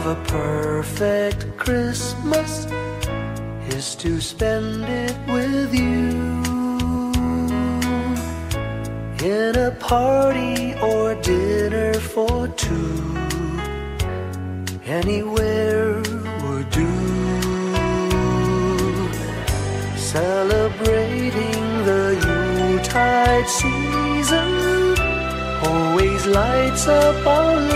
of a perfect Christmas is to spend it with you, in a party or dinner for two, anywhere would do. Celebrating the Yuletide season always lights up our lives.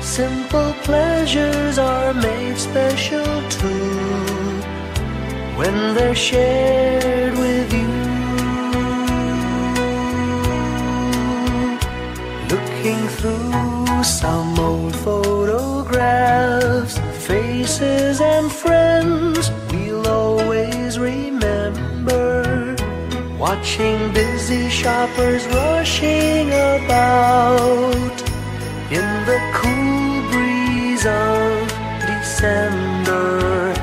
Simple pleasures are made special too when they're shared with you. Looking through some old photographs, faces and friends we'll always remember, watching busy shoppers rushing about in the cool breeze of December,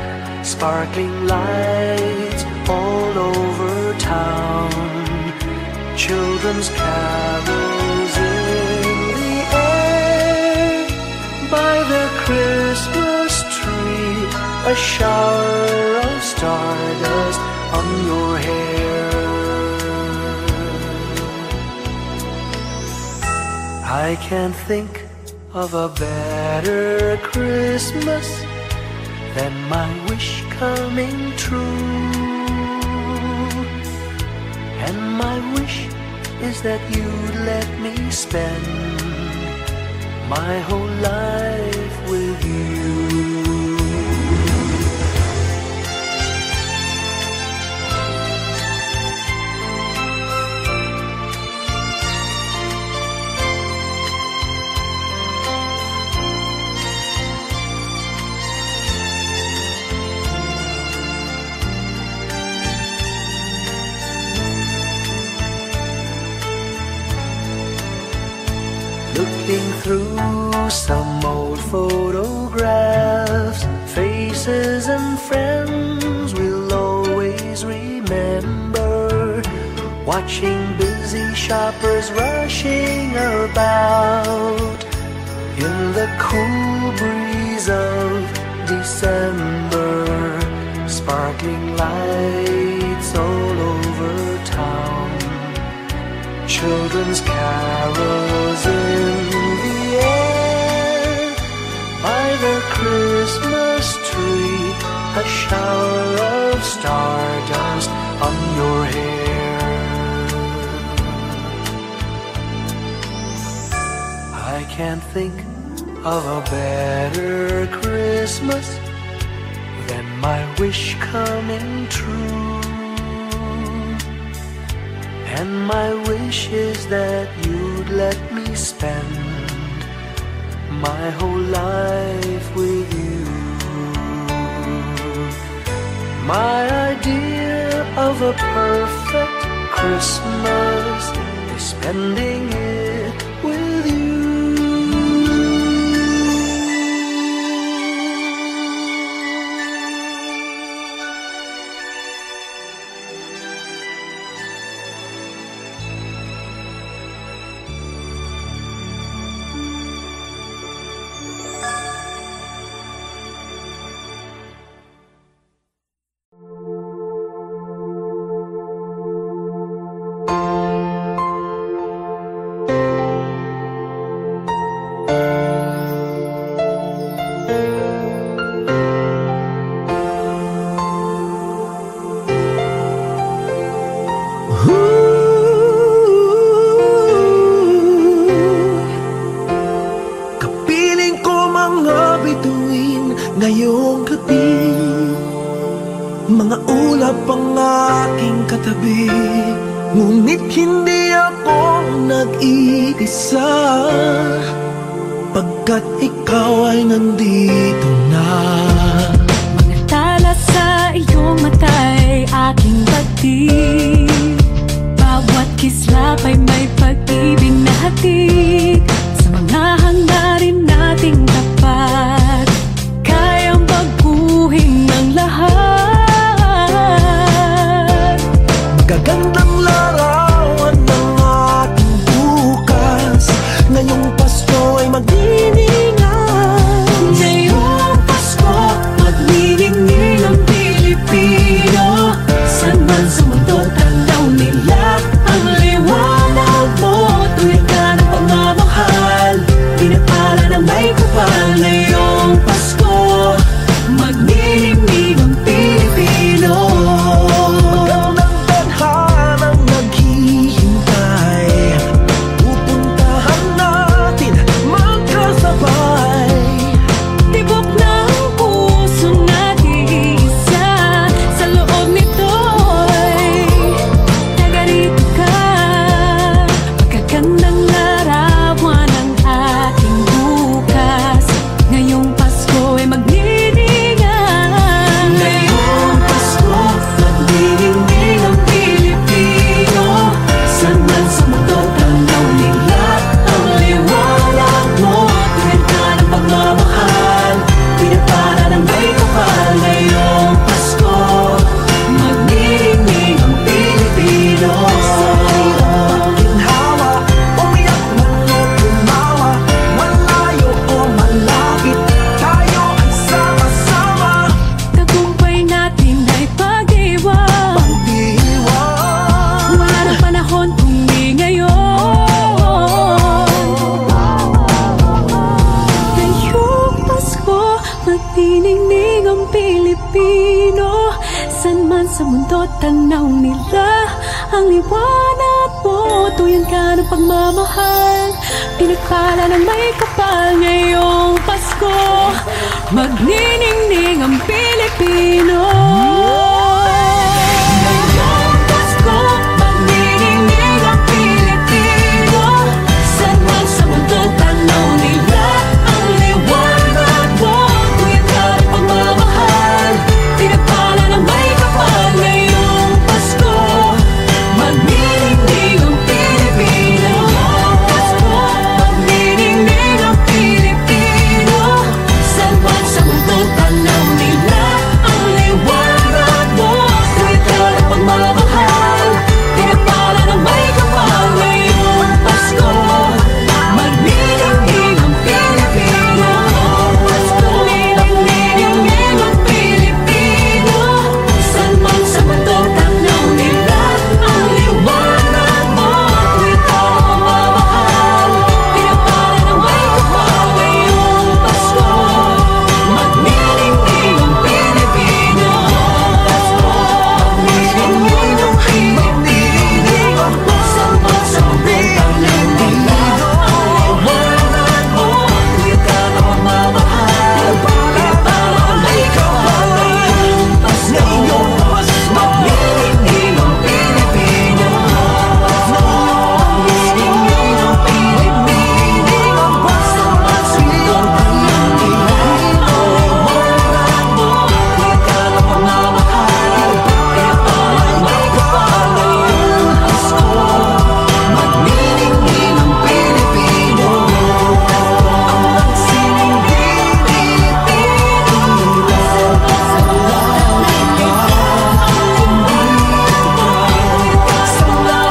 sparkling lights all over town, children's carols in the air, by the Christmas tree, a shower of stardust on your hair. I can't think of a better Christmas than my wish coming true. And my wish is that you'd let me spend my whole life with you. Looking through some old photographs, faces and friends we'll always remember, watching busy shoppers rushing about in the cool breeze of December, sparkling lights all over town, children's carols in the air, by the Christmas tree, a shower of stardust on your hair. I can't think of a better Christmas than my wish coming true. And my wish is that you'd let me spend my whole life with you. My idea of a perfect Christmas is spending it with you. Ngayong gabi, mga ulap ang aking katabi, ngunit hindi ako nag-iisa, pagkat ikaw ay nandito na. Mga tala sa iyong mata'y aking pagtig, bawat kislap ay may pag-ibig na hatid, sa mga hangarin nating tapat, kayang baguhin ng lahat. Gagandang larawan ng ating bukas, ngayong Pasko ay maging tanaw nila ang liwanag mo. Tuyan ka ng pagmamahal, pinagpala ng may kapal ngayong Pasko. Magniningning ang Pilipino. Ngayong Pasko, magniningning ang Pilipino. Saan man sa mundo tanaw nila ang liwanag mo. Tuyan ka ng pagmamahal, pinagpala ng may kapal ngayong Pasko. Magniningning ang Pilipino. Pasko, magniningning ang Pilipino. Saan man sa mundo tanaw nila ang liwanag mo. Tuyan ka ng pagmamahal, pinagpala ng may kapal ngayong Pasko. Magniningning ang Pilipino. Pasko, magniningning ang Pilipino. Saan man sa mundo tanaw nila ang liwanag mo. Tuyan ka ng pagmamahal, pinagpala ng may kapal ngayong Pasko. Magniningning ang Pilipino. Pasko, magniningning ang Pilipino. Saan man sa mundo tanaw nila ang liwanag mo. Tuyan ka ng pagmamahal, pinagpala ng may kapal ngayong Pasko. Magniningning ang Pilipino. Magniningning ang Pilipino. Saan man sa mundo tanaw nila ang liwanag mo. Tuyan ka ng pagmamahal, pinagpala ng may kapal ngayong Pasko. Magniningning ang Pilipino. Ang magsining Pilipino. Sa mga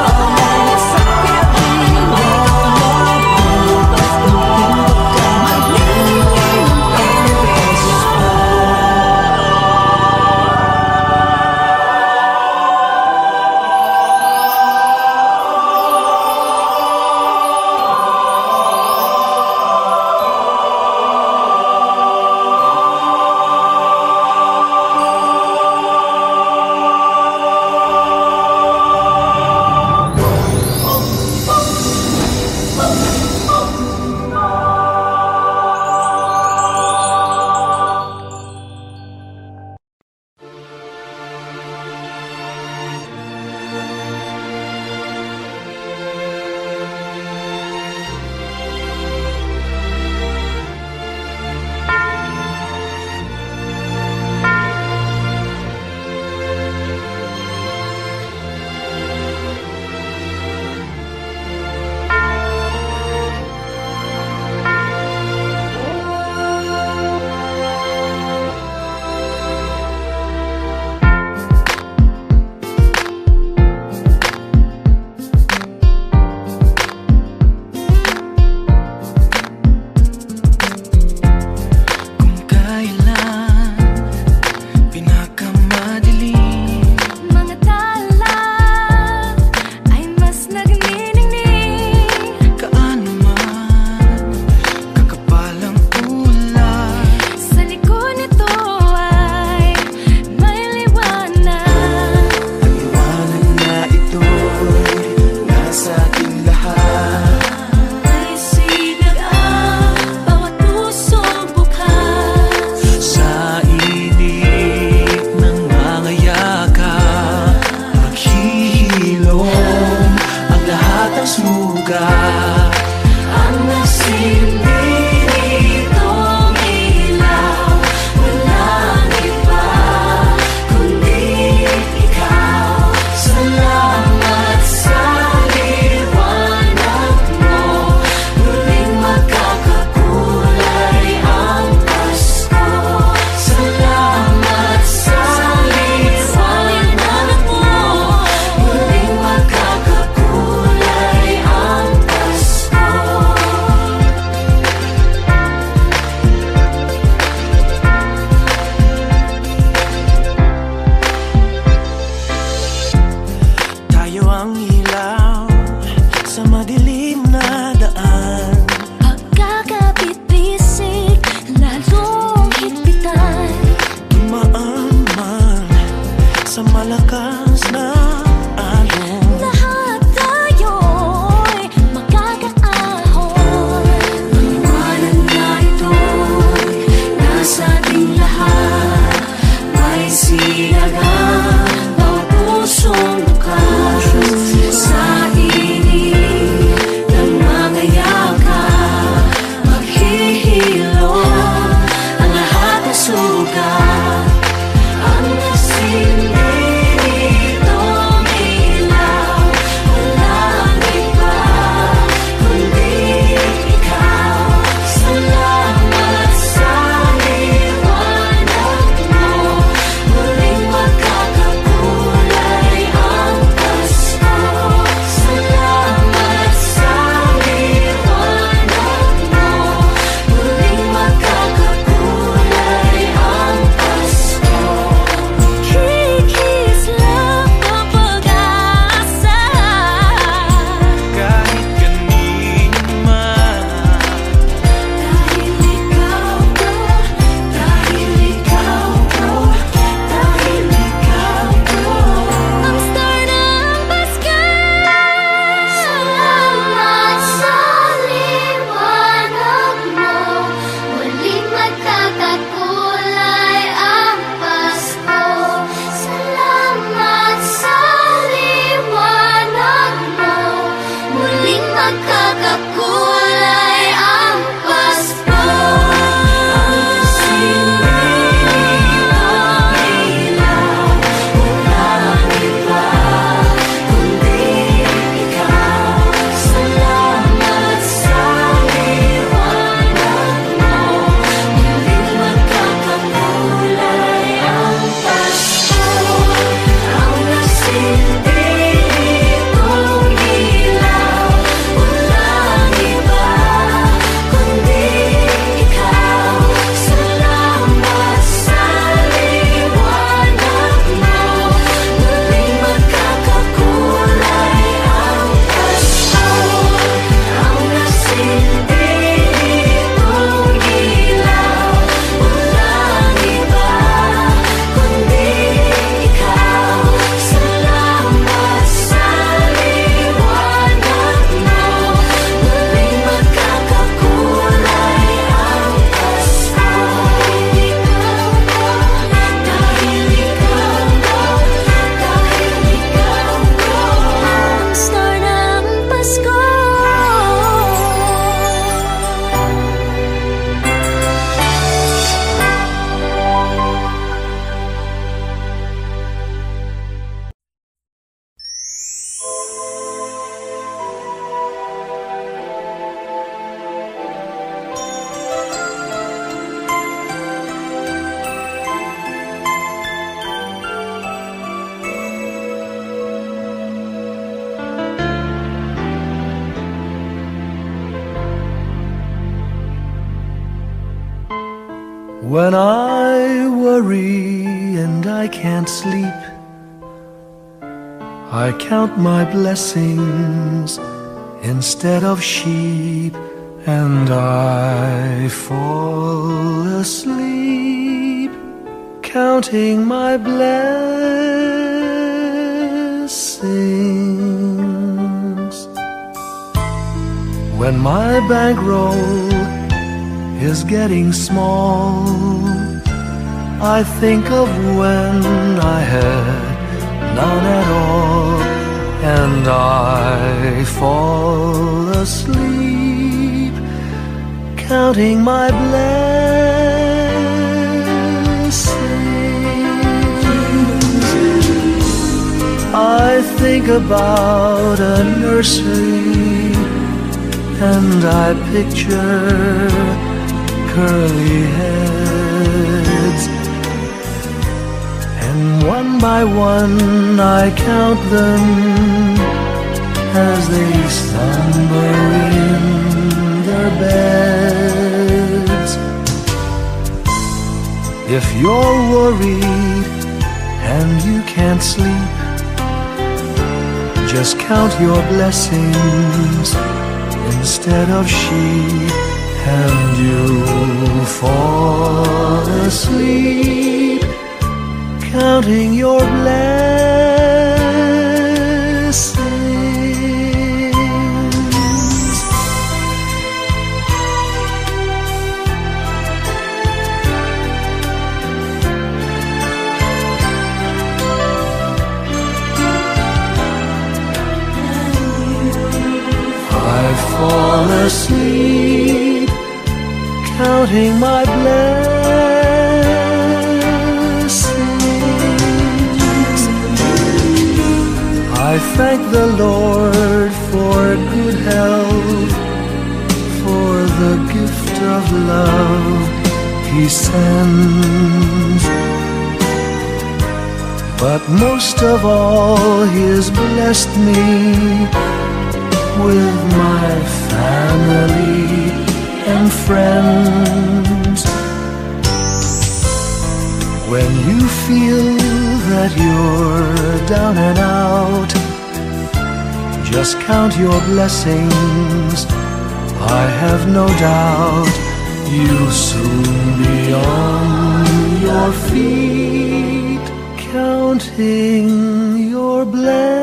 kung kailan pinakamadilim, mga tala ay mas nagniningning. kaano man kakapal ang ulay. Sa likod nito ay may liwanag. Ang liwanag na ito'y nasa ating lahat. May sinag ang bawat pusong bukas. Sa init ng mga yakap, maghihilom ang lahat ng sugat. Ang nagsindi nitong ilaw, walang iba kundi ikaw. Salamat sa liwanag mo, muling magkakakulay ang Pasko. Salamat sa liwanag mo, muling magkakakulay ang Pasko. Tayo ang ilaw sa madilim na daan. Pagkakapit-bisig, lalong higpitan. Dumaan man sa malakas na When I worry and I can't sleep, I count my blessings instead of sheep, and I fall asleep counting my blessings. When my bankroll is getting small, I think of when I had none at all, and I fall asleep counting my blessings. I think about a nursery, and I picture curly heads, and one by one I count them as they slumber in their beds. If you're worried and you can't sleep, just count your blessings instead of sheep, and you'll fall asleep counting your blessings. I fall asleep counting my blessings. I thank the Lord for good health, for the gift of love He sends. But most of all, He has blessed me with my family and friends. When you feel that you're down and out, just count your blessings. I have no doubt you'll soon be on your feet, counting your blessings.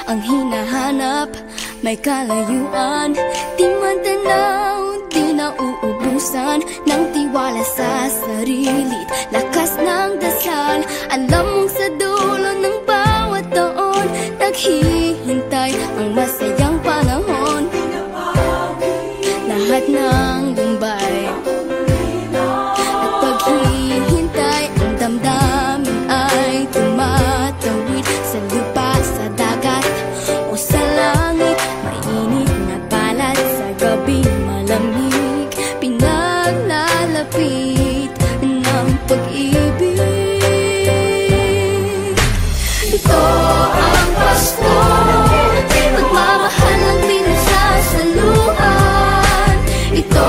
Ang hinahanap, may kalayuan, di man tanaw, di na uubusan ng tiwala sa sarili't lakas ng dasal. Alam mong sa dulo ng bawat taon, naghihintay ang masayang panahon. Lahat ng lumbay at paghihintay, ang damdamin ay tumatawid sa lupa, sa dagat o sa langit. Mainit na balat sa gabi, malamig, pinaglalapit ng pag-ibig. Ito ang Pasko, pagmamahal ang pinagsasaluhan. Ito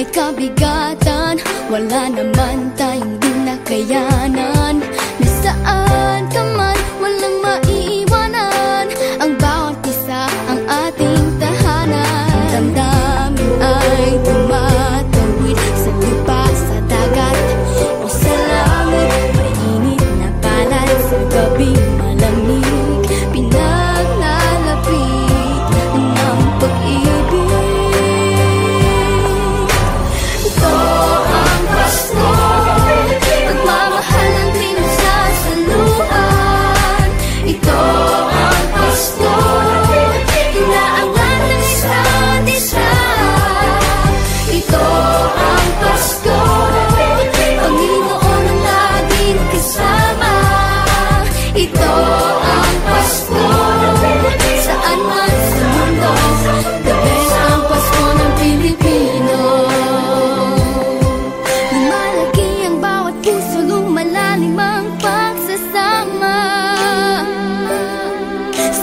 may kabigatan, wala naman tayong di nakayanan. Nasaan ka man, walang maiiwanan, ang bawat isa ang ating tahanan. Damdamin ay tumatawid sa lupa, sa dagat o sa langit. Mainit na balat sa gabi malamig, pinaglalapit ng pag-ibig. Ito ang Pasko, pagmamahal ng pinagsasaluhan. Ito ang Pasko, inaangan ng isa't isa. Ito ang Pasko, Panginoon ang laging kasama. Ito ang Pasko, saan man sa mundo, the best ang Pasko ng Pilipino. Lumalaki ang bawat puso, lumalalim ang pagsasama.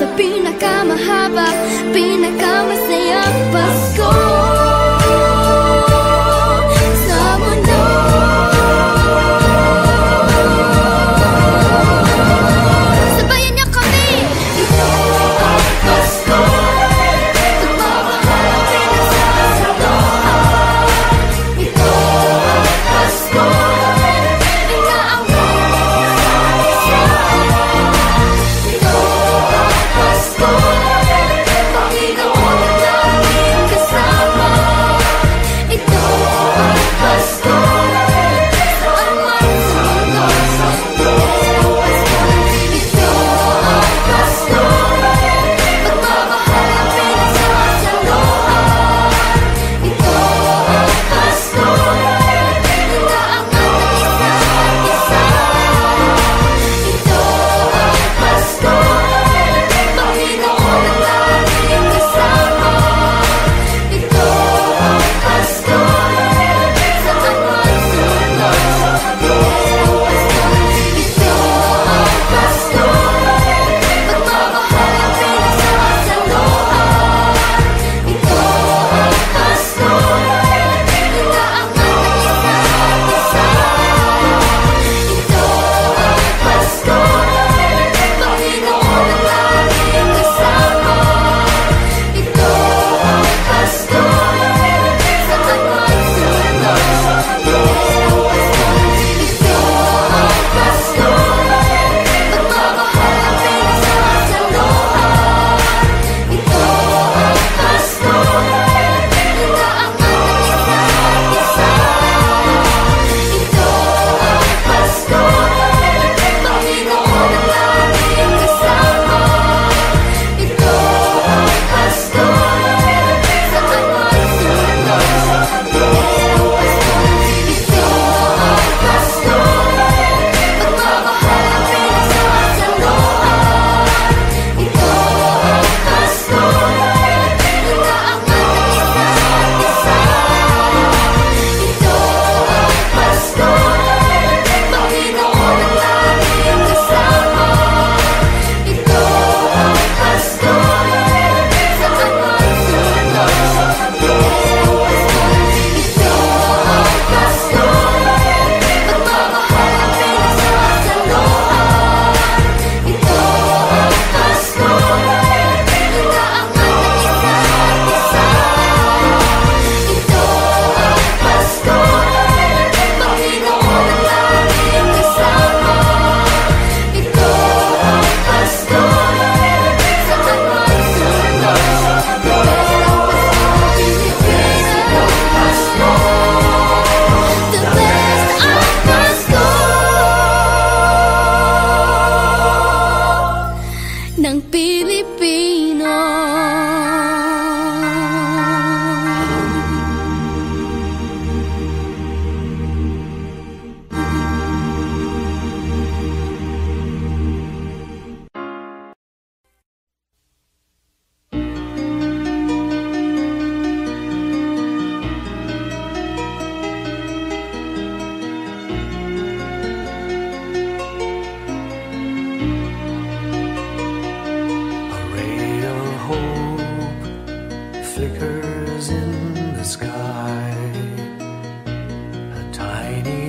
Sa pinakamahaba, pinakamasayang Pasko sa mundo. Sabayan niyo kami! Ito ang Pasko, pagmamahal ang pinagsasaluhan. Ito ang Pasko, inaangat ng isa't isa. Ito ang Pasko, Panginoon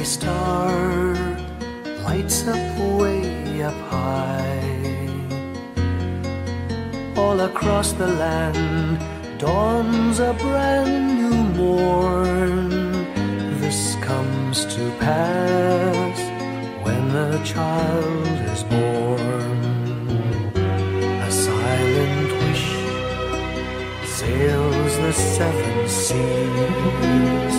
star lights up way up high. All across the land dawns a brand new morn. This comes to pass when a child is born. A silent wish sails the seven seas.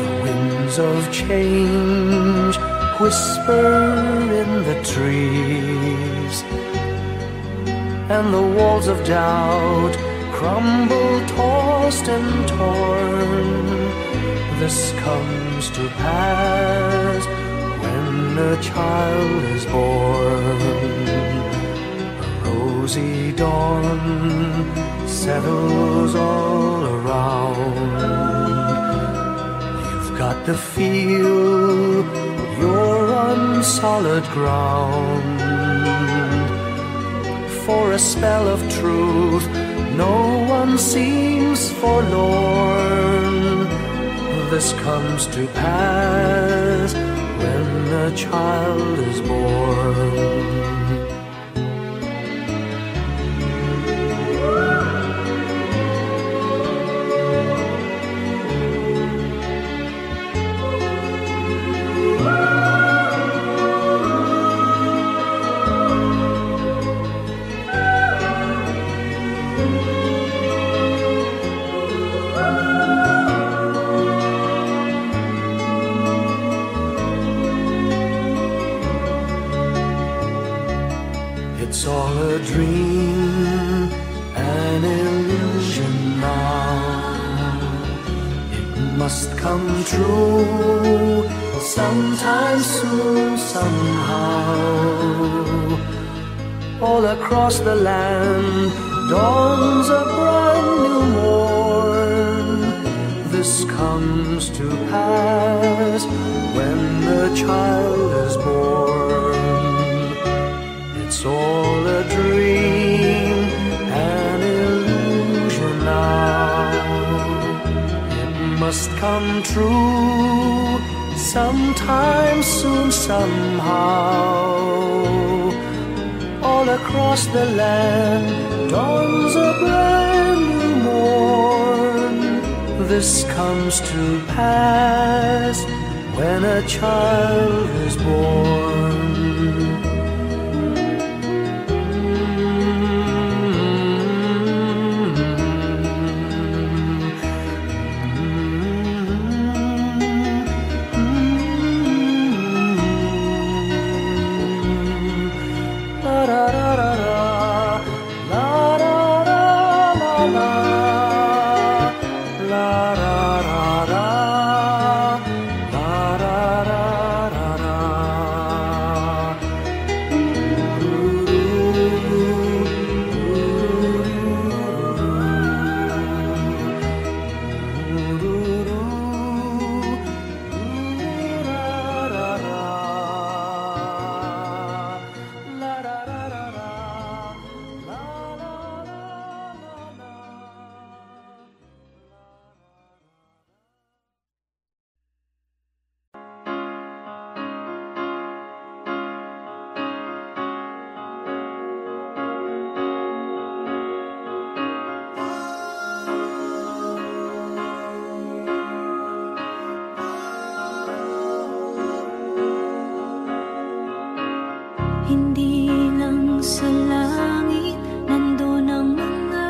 The winds of change whisper in the trees, and the walls of doubt crumble, tossed and torn. This comes to pass when a child is born. A rosy dawn settles all around. You've got to feel you're on solid ground. For a spell of truth, no one seems forlorn. This comes to pass when a child is born. It's all a dream, an illusion now. It must come true sometime soon, somehow. All across the land dawns a brand new morn. This comes to pass when the child is born. It's all a dream, an illusion now. It must come true sometime soon, somehow. All across the land dawns a brand new morn. This comes to pass when a child is born. Hindi lang sa langit nandun ang mga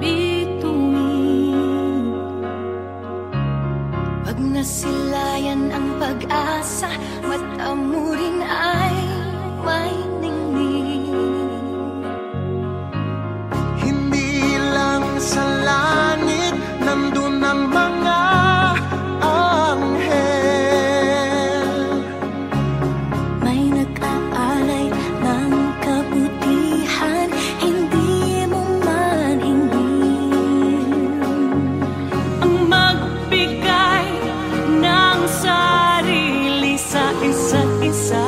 bituin. Pag nasilayan ang pag-asa, mata mo rin ay may ningning. Hindi lang sa langit nandun ang mga anghel. May nag-aalay ng kabutihan, hindi mo man hingin. Ang magbigay ng sarili sa isa't isa.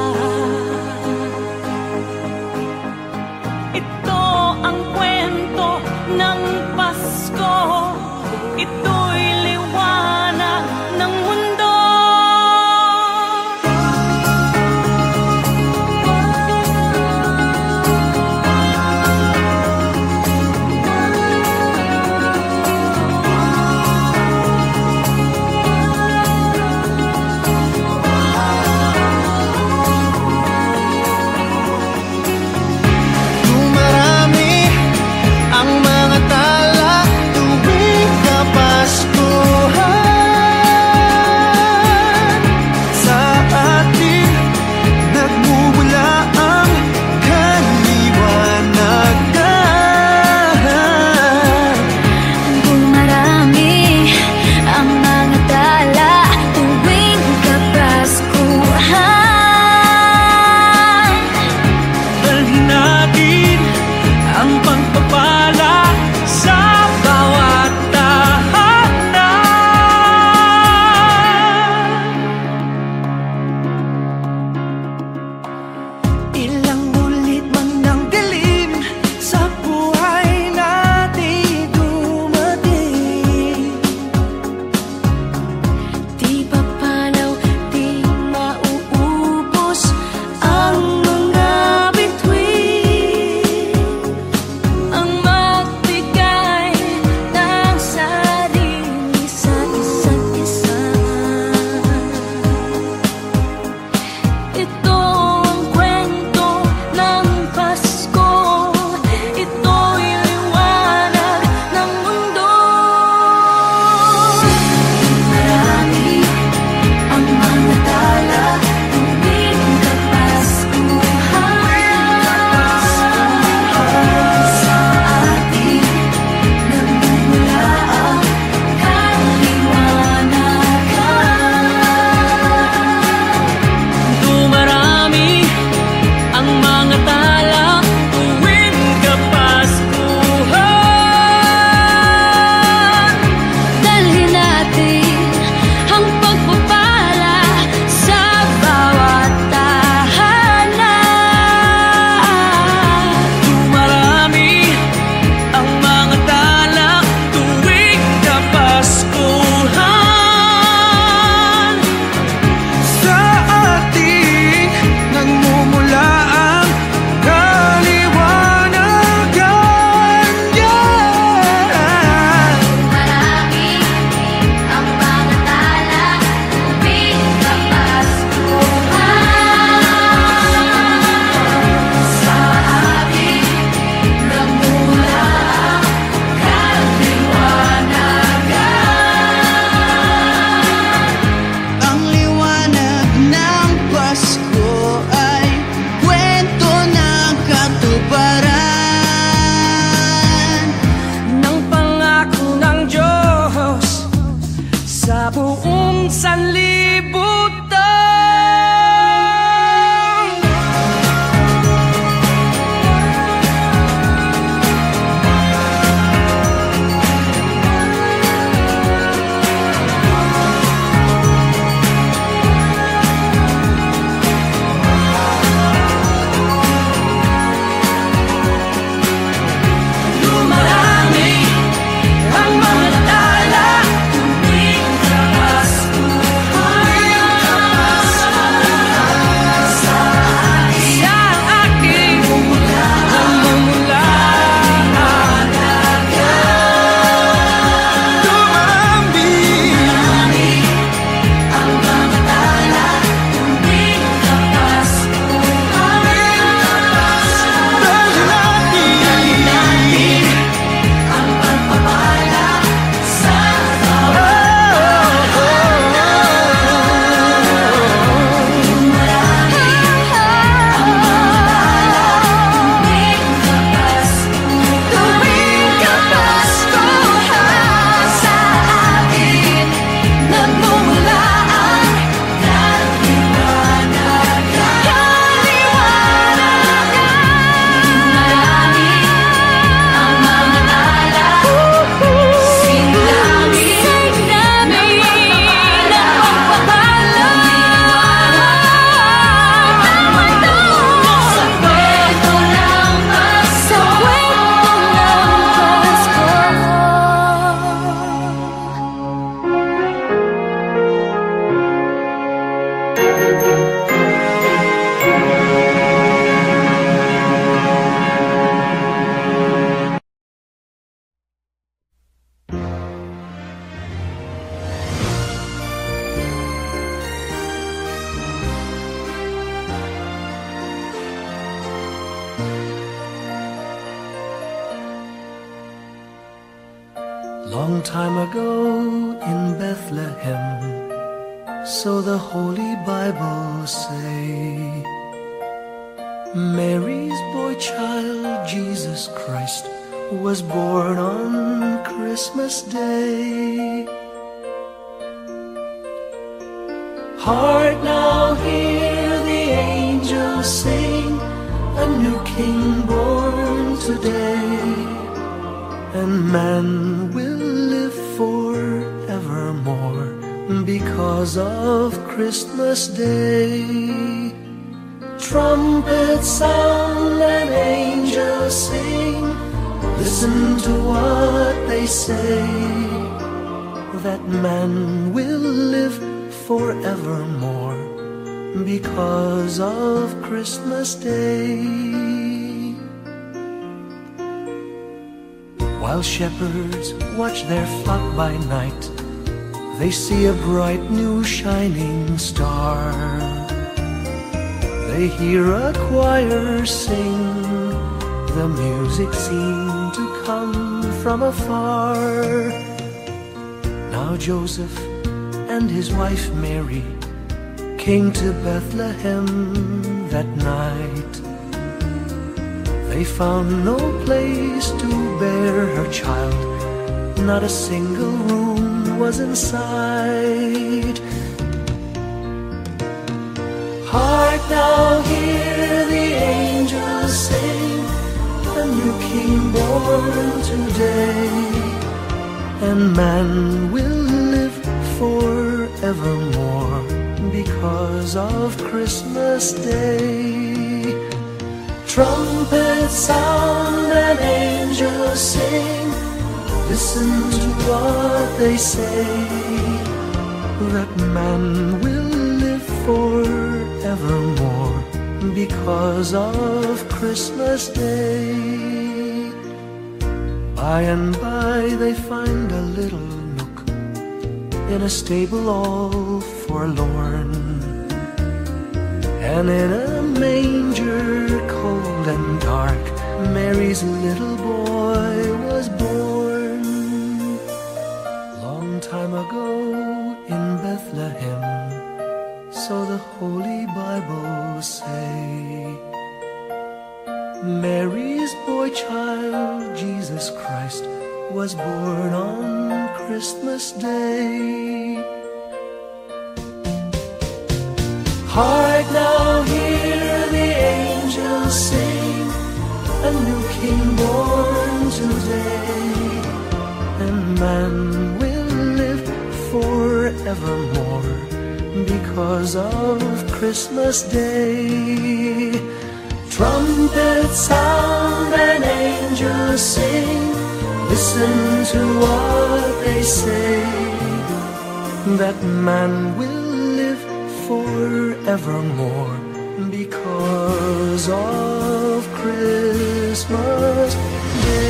buong sanlibutan. Long time ago in Bethlehem, so the Holy Bible say, Mary's boy child, Jesus Christ, was born on Christmas Day. Hark now, hear the angels sing, a new King born today, and man will live forevermore because of Christmas Day. Trumpets sound and angels sing, listen to what they say, that man will live forevermore because of Christmas Day. While shepherds watch their flock by night, they see a bright new shining star. They hear a choir sing, the music seemed to come from afar. Now Joseph and his wife Mary came to Bethlehem that night. They found no place to bear her child, not a single room was in sight. Hark now, hear the angels sing, a new King born today, and man will live forevermore because of Christmas Day. Trumpets sound and angels sing, listen to what they say, that man will live forevermore because of Christmas Day. By and by they find a little nook in a stable all forlorn, and in a manger cold and dark, Mary's little boy was born. Long time ago in Bethlehem, so the Holy Bible say, Mary's boy child, Jesus Christ, was born on Christmas Day. Hark now, hear the angels sing, a new king born today, and man will live forevermore because of Christmas Day. Trumpets sound and angels sing, listen to what they say, that man will live forevermore because of Christmas Day.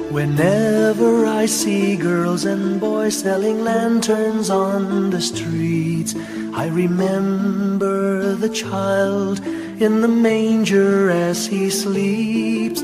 Whenever I see girls and boys selling lanterns on the streets, I remember the child in the manger as he sleeps.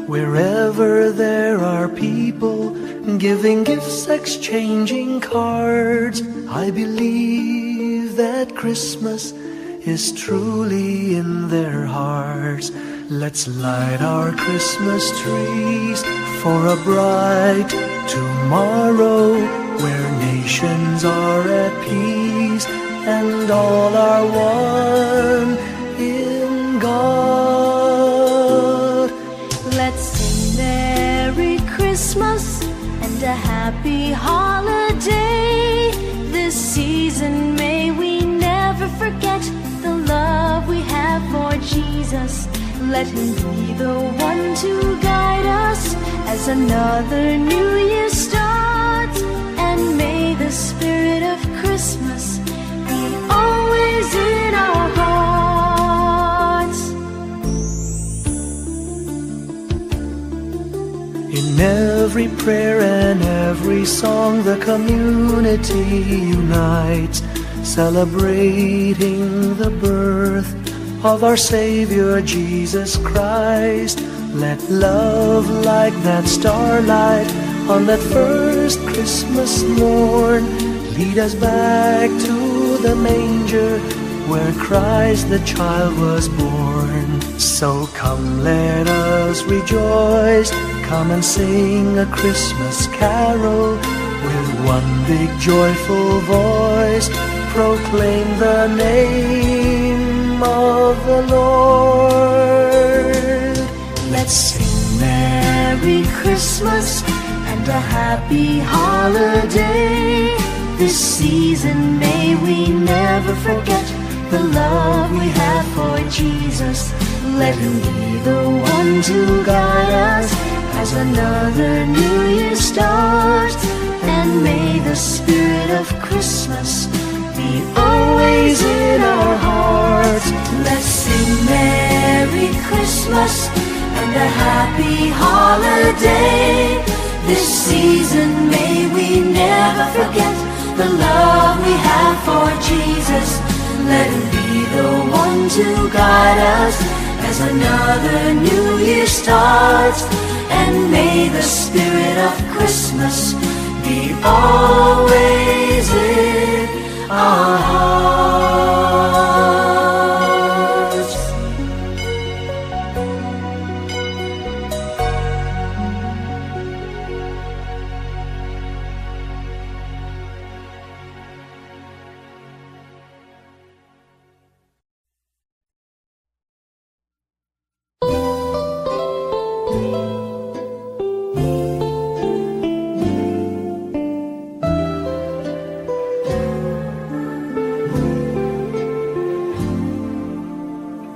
Wherever there are people giving gifts, exchanging cards, I believe that Christmas is truly in their hearts. Let's light our Christmas trees for a bright tomorrow, where nations are at peace and all are one in God. Let's sing Merry Christmas and a happy holiday. This season may we never forget the love we have for Jesus. Let him be the one to guide us as another new year starts. And may the spirit of Christmas be always in our hearts. In every prayer and every song, the community unites, celebrating the birth of our Savior Jesus Christ. Let love like that starlight on that first Christmas morn lead us back to the manger where Christ the child was born. So come, let us rejoice, come and sing a Christmas carol with one big joyful voice, proclaim the name of the Lord. Let's sing Merry Christmas and a happy holiday. This season may we never forget the love we have for Jesus. Let him be the one to guide us as another new year starts. And may the spirit of Christmas be always in our hearts. Let's sing Merry Christmas and a happy holiday. This season may we never forget the love we have for Jesus. Let him be the one to guide us as another new year starts. And may the spirit of Christmas be always in our hearts.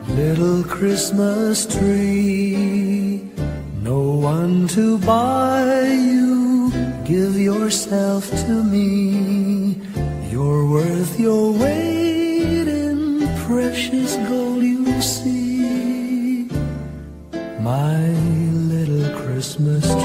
Little Christmas tree, no one to buy you, give yourself to me. You're worth your weight in precious gold, you see. My little Christmas tree.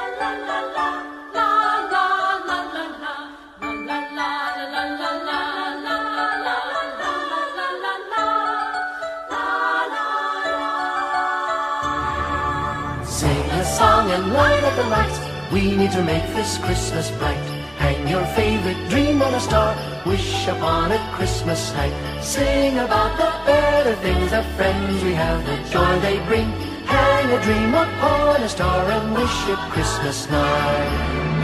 Sing a song and light up the lights. We need to make this Christmas bright. Hang your favorite dream on a star. Wish upon it Christmas night. Sing about the better things, the friends we have, the joy they bring. Hang a dream upon a star and wish it Christmas night.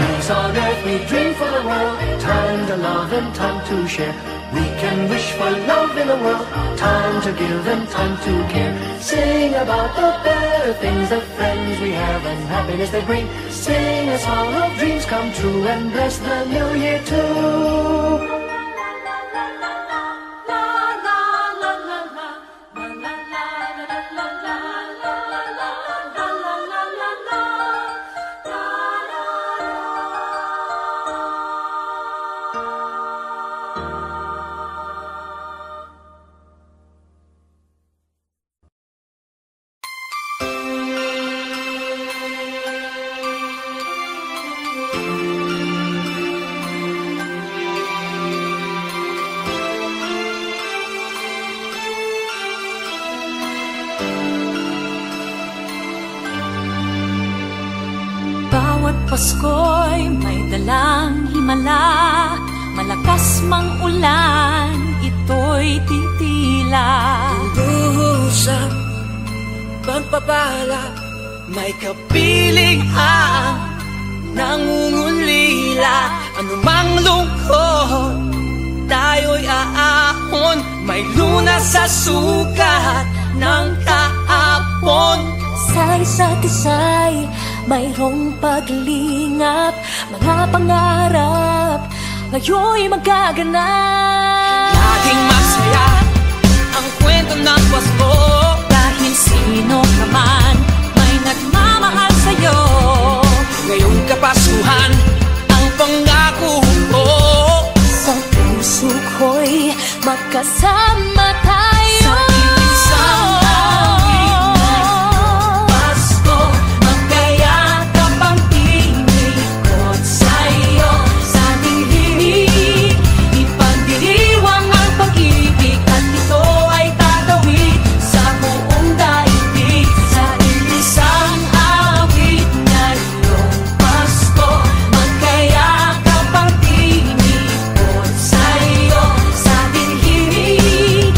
Peace on earth we dream for the world. Time to love and time to share. We can wish for love in the world. Time to give and time to care. Sing about the better things, the friends we have and happiness they bring. Sing a song of dreams come true and bless the new year too. Pasko'y may dalang himala, malakas mang ulan, ito'y titila. Usap, pagpapala, may kapiling ang nangungulila. Anumang lungkot, tayo'y aahon, may lunas sa sukat ng kahapon. Sa isa't isa'y mayroong paglingap, mga pangarap ngayon'y magaganap. Laging masaya ang kwento ng Pasko. Dahil sino ka man may nagmamahal sa'yo. Ngayong Kapaskuhan ang pangako ko. Sa puso ko'y magkasama tayo. Sa isang awit ngayong Pasko, magkayakap ang tinikot sa'yo. Sa ating himig, ipagdiriwang ang pag-ibig, at ito ay tatawid sa buong daigdig. Sa isang awit ngayong Pasko, magkayakap ang tinikot sa'yo. Sa ating himig,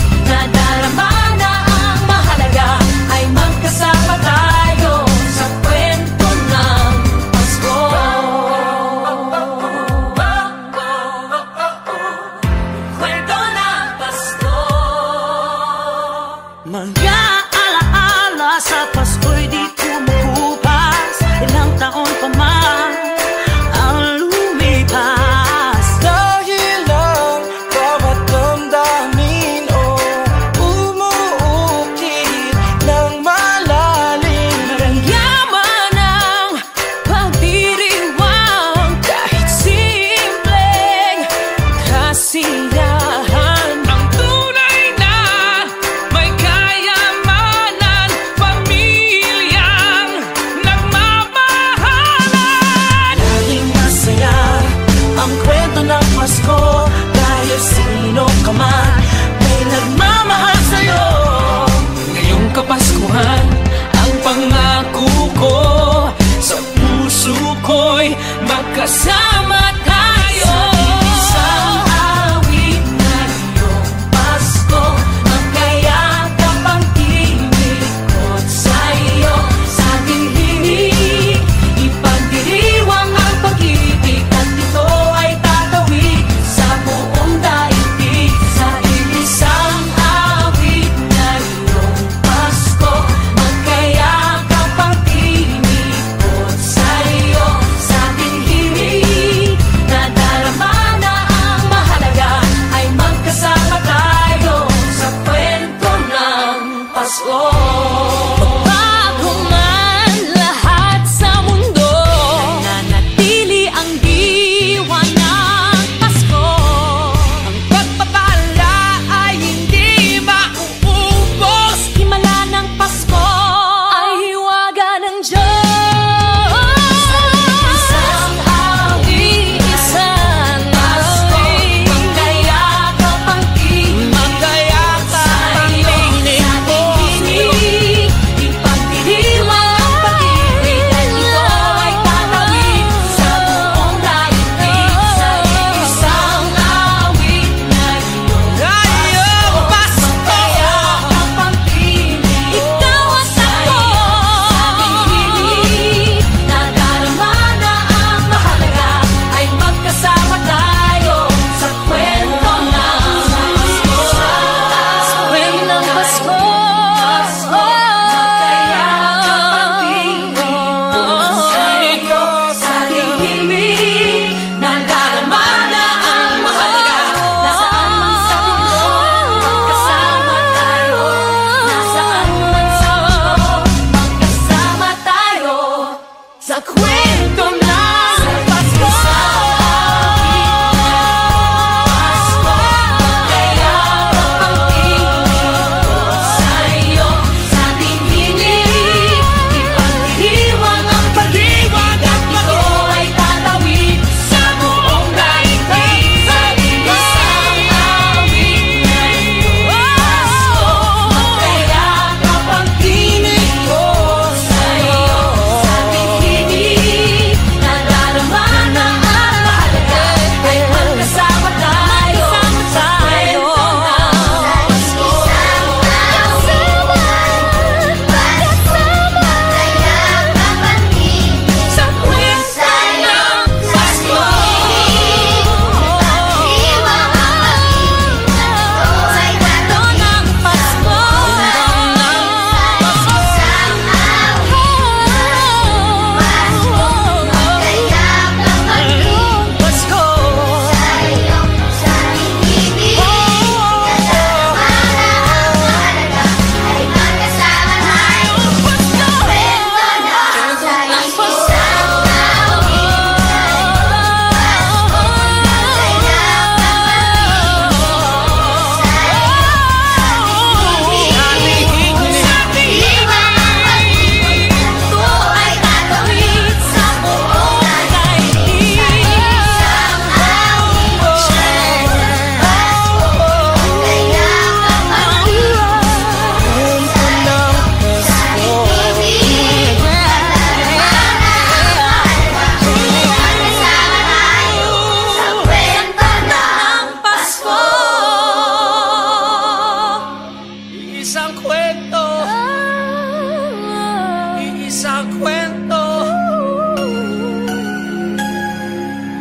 isang kwento.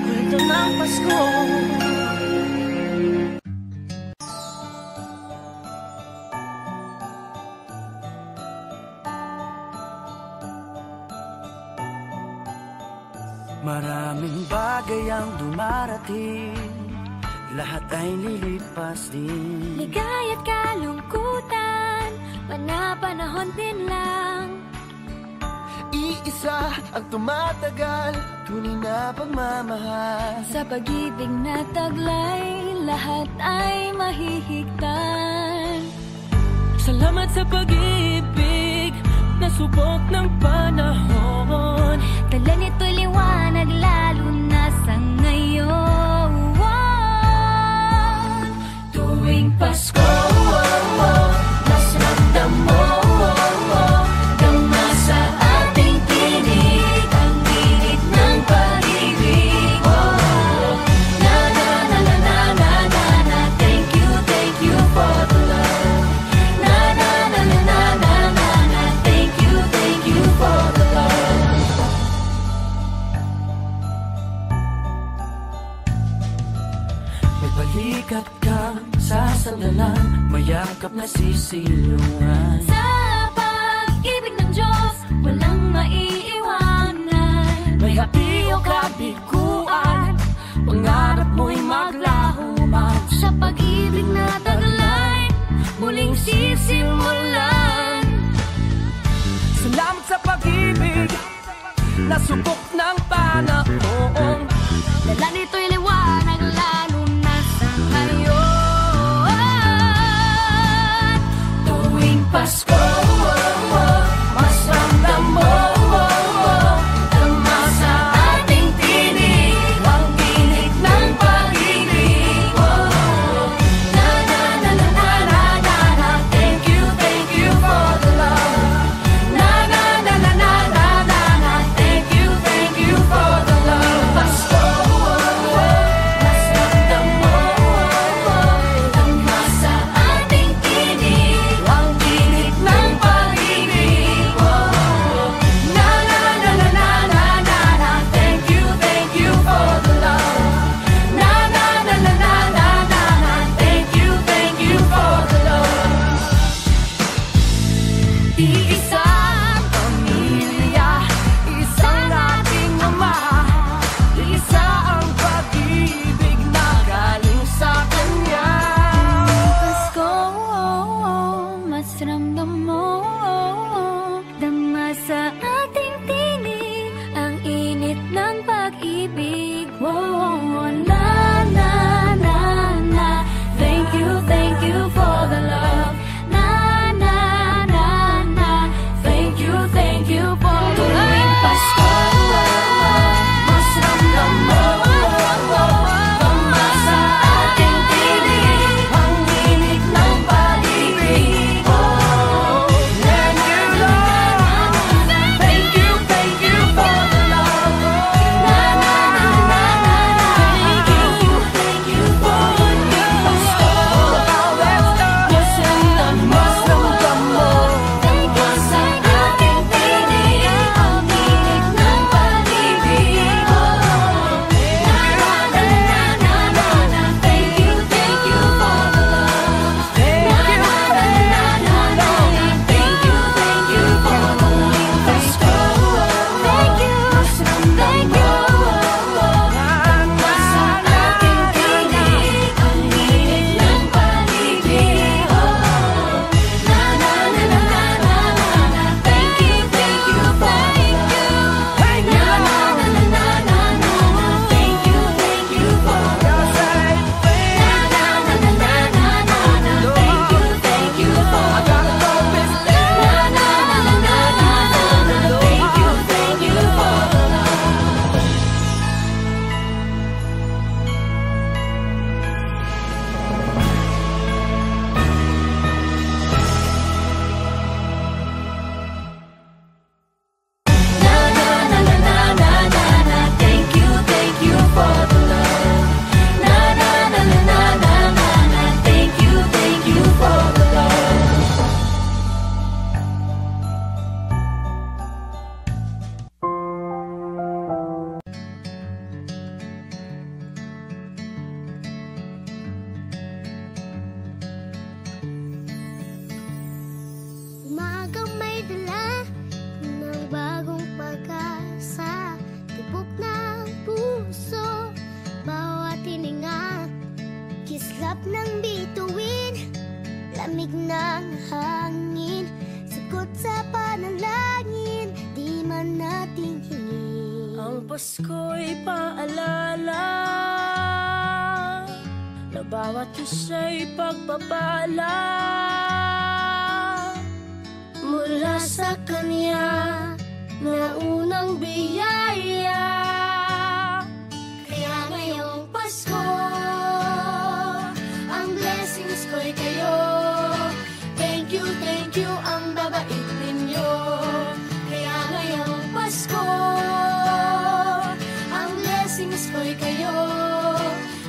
Kwento ng Pasko. Maraming bagay ang dumarating, lahat ay lilipas din. Ligaya't kalungkutan, panapanahon din lang. Iisa ang tumatagal, tunay na pagmamahal. Sa pag-ibig na taglay, lahat ay mahihigtan. Salamat sa pag-ibig, nasubok ng panahon. Dala nito'y liwanag, lalo na sa ngayon. Tuwing Pasko, mas ramdam mo, gama sa ating tinig, ang init ng pag-ibig. Na na na na na na na na, thank you for the love. Na na na na na na na na, thank you for the love. May balikat kang sasandalan, mayakap na sisilungan. Sa pag-ibig ng Diyos, walang maiiwanan. May hati o kabiguan, pangarap mo'y maglaho man. Sa pag-ibig na taglay, muling sisimulan. Salamat sa pag-ibig, nasubok ng panahon. Dala nito'y liwanag, lalo na sa ngayon. Tuwing Pasko, mas ramdam mo, tama sa ating tinig, ang tinig ng pag-ibig. Na na na na na na na na, thank you for the love. Na na na na na na na na, thank you for the love. Pasko'y paalala na bawat isa'y pagpapala mula sa Kanya na unang biyaya. Kaya ngayong Pasko, ang blessings ko'y kayo. Thank you ang babait ninyo. Kaya ngayong Pasko, ang blessings ko'y kayo.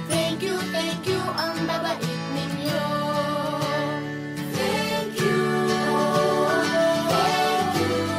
Thank you ang babait ninyo. Thank you ang babait ninyo.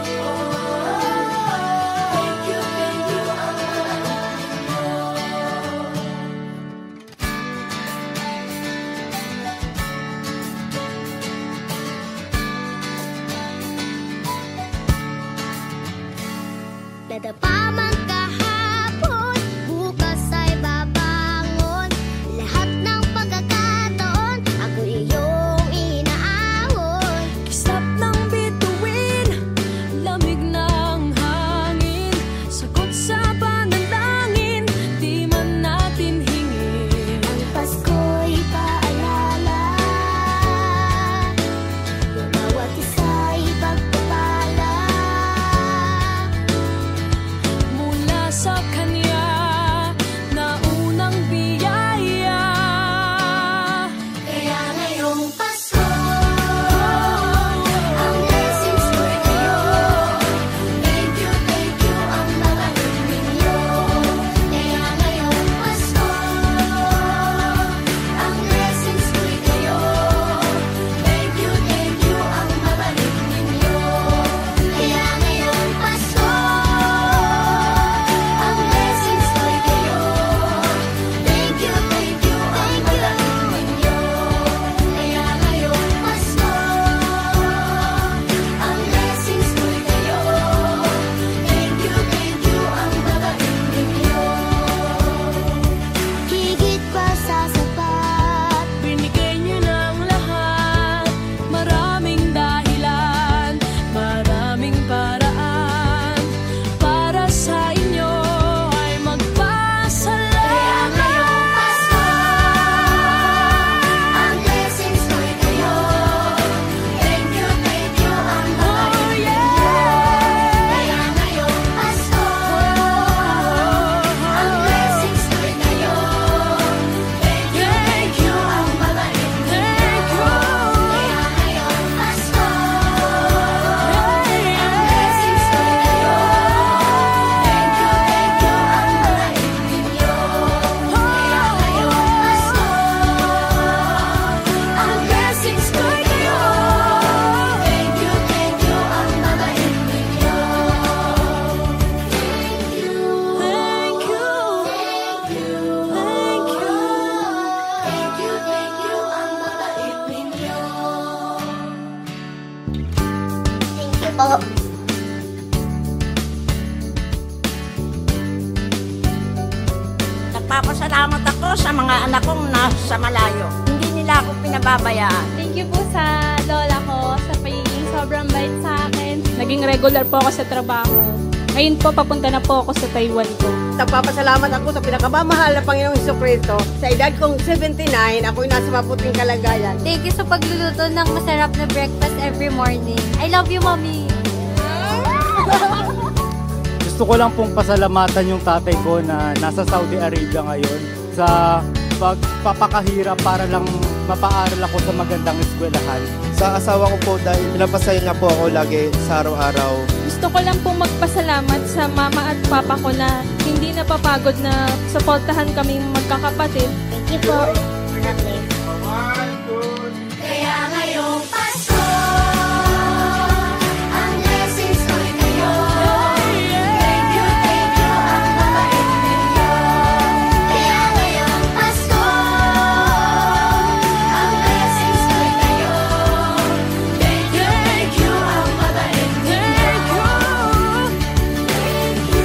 Nadapa man kahapon, bukas ay babangon. Lahat ng pagkakataon, ako iyong inaahon. Kisap ng bituin, lamig ng hangin, sagot sa panalangin, di man natin hingin. Ang Pasko'y paalala na bawat isa'y pagpapala Mula sa Kanya na unang biyaya. Kaya ngayong Pasko, ang blessings ko'y kayo. Thank you ang babait ninyo. Kaya ngayong Pasko, ang blessings ko'y kayo. Thank you ang babait ninyo. Kaya ngayong Pasko, ang blessings ko'y kayo. Thank you ang babait ninyo. Kaya ngayong Pasko, ang blessings ko'y kayo. Thank you ang babait ninyo. Higit pa sa sapat, Binigay niyo ng lahat, maraming dahilan, maraming paraan, para sa inyo ay magpasalamat. kaya ngayong Pasko, ang blessings ko'y kayo. Thank you ang babait ninyo. Kaya ngayong Pasko, ang blessings ko'y kayo. Thank you ang babait ninyo. Kaya ngayong Pasko, ang blessings ko'y kayo. Thank you ang babait ninyo. Kaya ngayong Pasko, ang blessings ko'y kayo. Thank you ang babait ninyo. Thank you po. Nagpapasalamat ako sa mga anak kong nasa malayo. Hindi nila ako pinababayaan. Thank you po sa lola ko sa pagiging sobrang bait sa akin. Naging regular po ako sa trabaho. Ngayon po, papunta na po ako sa Taiwan ko. Nagpapasalamat ako sa pinakamamahal na Panginoong Jesucristo. Sa edad kong 79, ako'y nasa mabuting kalagayan. Thank you sa pagluluto ng masarap na breakfast every morning. I love you, Mommy! Gusto ko lang pong pasalamatan yung tatay ko na nasa Saudi Arabia ngayon sa pagpapakahirap para lang mapaaral ako sa magandang eskwelahan. Sa asawa ko po dahil pinapasaya niya po ako lagi sa araw-araw. Gusto ko lang pong magpasalamat sa mama at papa ko na hindi napapagod na suportahan kaming magkakapatid. Thank you po. Kaya ngayong Pasko, ang blessings ko'y kayo. Thank you ang babait ninyo. Kaya ngayong Pasko, ang blessings ko'y kayo. Thank you ang babait ninyo. Thank you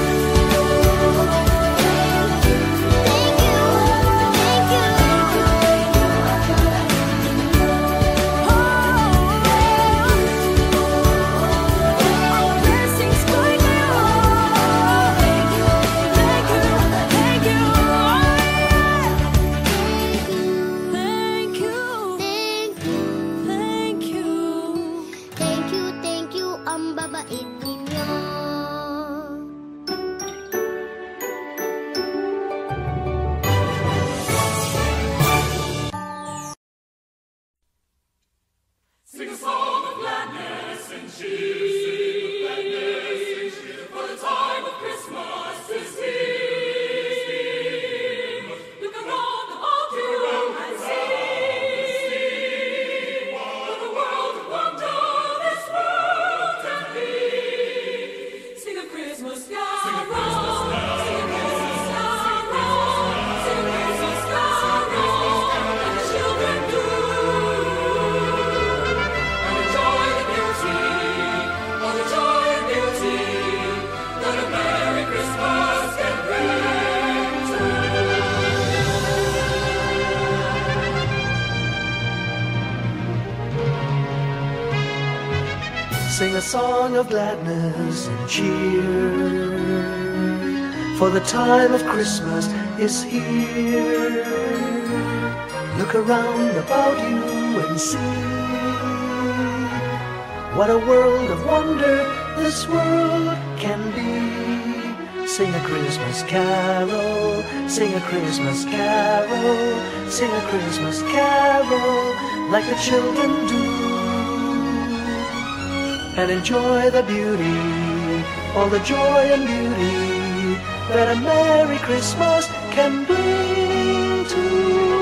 song of gladness and cheer. For the time of Christmas is here. Look around about you and see what a world of wonder this world can be. Sing a Christmas carol, sing a Christmas carol, sing a Christmas carol like the children do. And enjoy the beauty, all the joy and beauty that a Merry Christmas can bring to